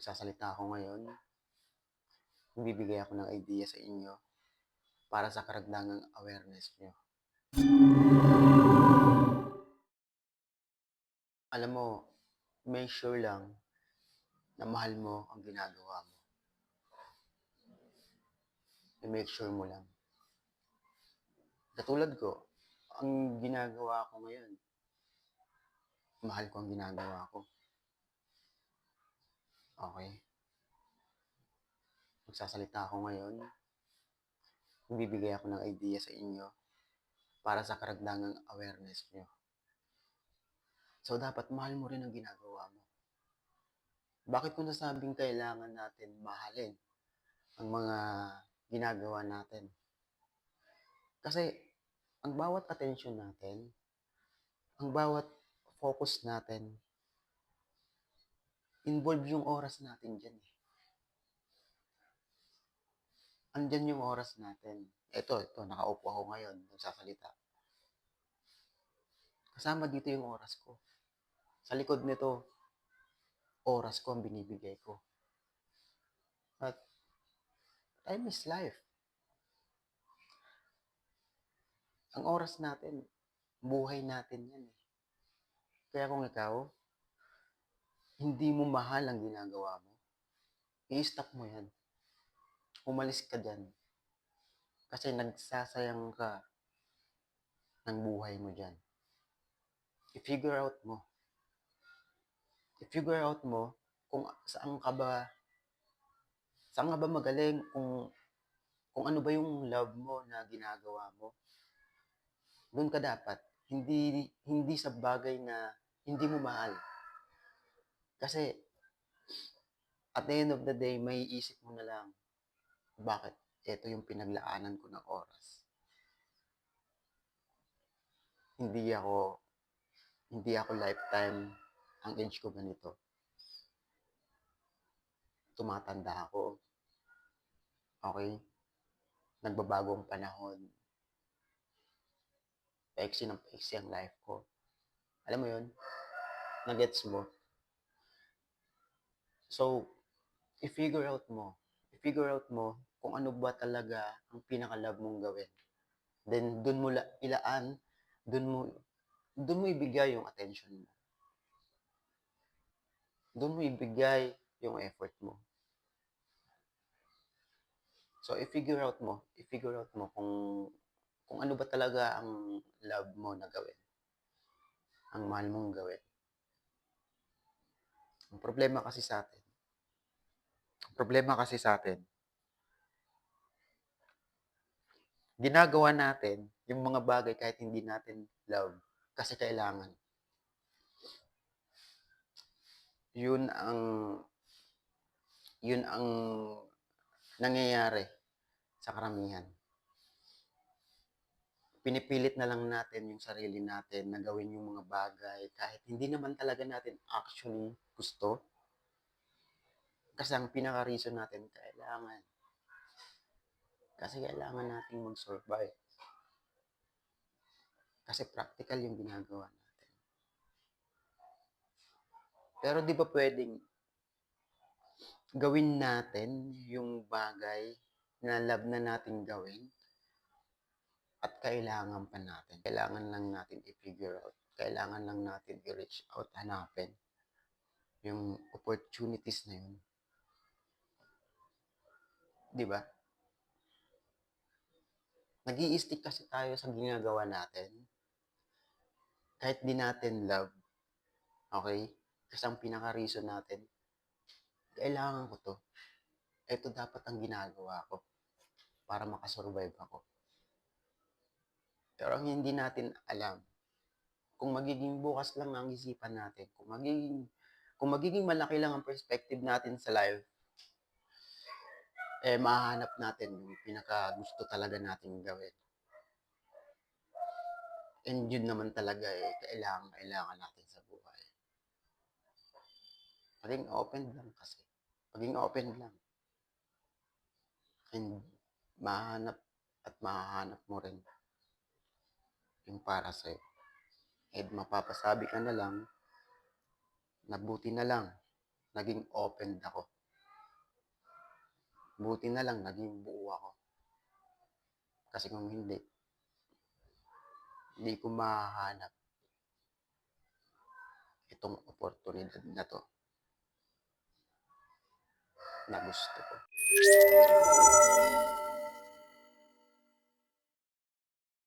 Magsasalita ako ngayon, magbibigay ako ng idea sa inyo para sa karagdagang awareness nyo. Alam mo, make sure lang na mahal mo ang ginagawa mo. I-make sure mo lang. Katulad ko, ang ginagawa ko ngayon, mahal ko ang ginagawa ko. Okay? Magsasalita ako ngayon, magbibigay ako ng idea sa inyo para sa karagdagang awareness nyo. So, dapat mahal mo rin ang ginagawa mo. Bakit ko nasabing kailangan natin mahalin ang mga ginagawa natin? Kasi, ang bawat attention natin, ang bawat focus natin, involve yung oras natin dyan. Andyan yung oras natin. Ito, nakaupo ako ngayon, nagsasalita. Kasama dito yung oras ko. Sa likod nito, oras ko ang binibigay ko. But, time is life. Ang oras natin, buhay natin yan eh. Kaya kung ikaw, hindi mo mahal ang ginagawa mo, i-stop mo yan. Umalis ka dyan. Kasi nagsasayang ka ng buhay mo dyan. I-figure out mo. I-figure out mo kung saan ka ba magaling, kung ano ba yung love mo na ginagawa mo. Doon ka dapat. Hindi sa bagay na hindi mo mahal. Kasi, at the end of the day, may isip mo na lang, bakit? Ito yung pinaglaanan ko ng oras. Hindi ako lifetime ang age ko ganito. Tumatanda ako. Okay? Nagbabago ang panahon. Paiksi ng paiksi ang life ko. Alam mo yun? Nagets mo? So, i-figure out mo kung ano ba talaga ang pinaka-love mong gawin. Then, dun mo ibigay yung attention mo. Dun mo ibigay yung effort mo. So, i-figure out mo kung ano ba talaga ang love mo na gawin. Ang mahal mong gawin. Ang problema kasi sa atin, ginagawa natin yung mga bagay kahit hindi natin love kasi kailangan. Yun ang nangyayari sa karamihan. Pinipilit na lang natin yung sarili natin na gawin yung mga bagay kahit hindi naman talaga natin actually gusto. Kasi ang pinaka-reason natin, kailangan. Kasi kailangan natin mag-survive. Kasi practical yung ginagawa natin. Pero di ba pwedeng gawin natin yung bagay na love na natin gawin at kailangan pa natin. Kailangan lang natin i-figure out. Kailangan lang natin i-reach out, hanapin yung opportunities na yun. Di ba? Nag-i-stick kasi tayo sa ginagawa natin. Kahit di natin love. Okay? Kasi ang pinaka-reason natin, kailangan ko to. Ito dapat ang ginagawa ko para makasurvive ako. Pero ang hindi natin alam, kung magiging bukas lang ang isipan natin, kung magiging malaki lang ang perspective natin sa life, mahanap natin yung pinaka gusto talaga natin gawin. And yun naman talaga kailangan natin sa buhay. Maging open lang kasi. Maging open lang. And mahahanap mo rin yung para sa'yo. And mapapasabi ka na lang na buti na lang naging open ako. Buti na lang naging buo ako. Kasi kung hindi ko mahahanap itong oportunidad na 'to na gusto ko.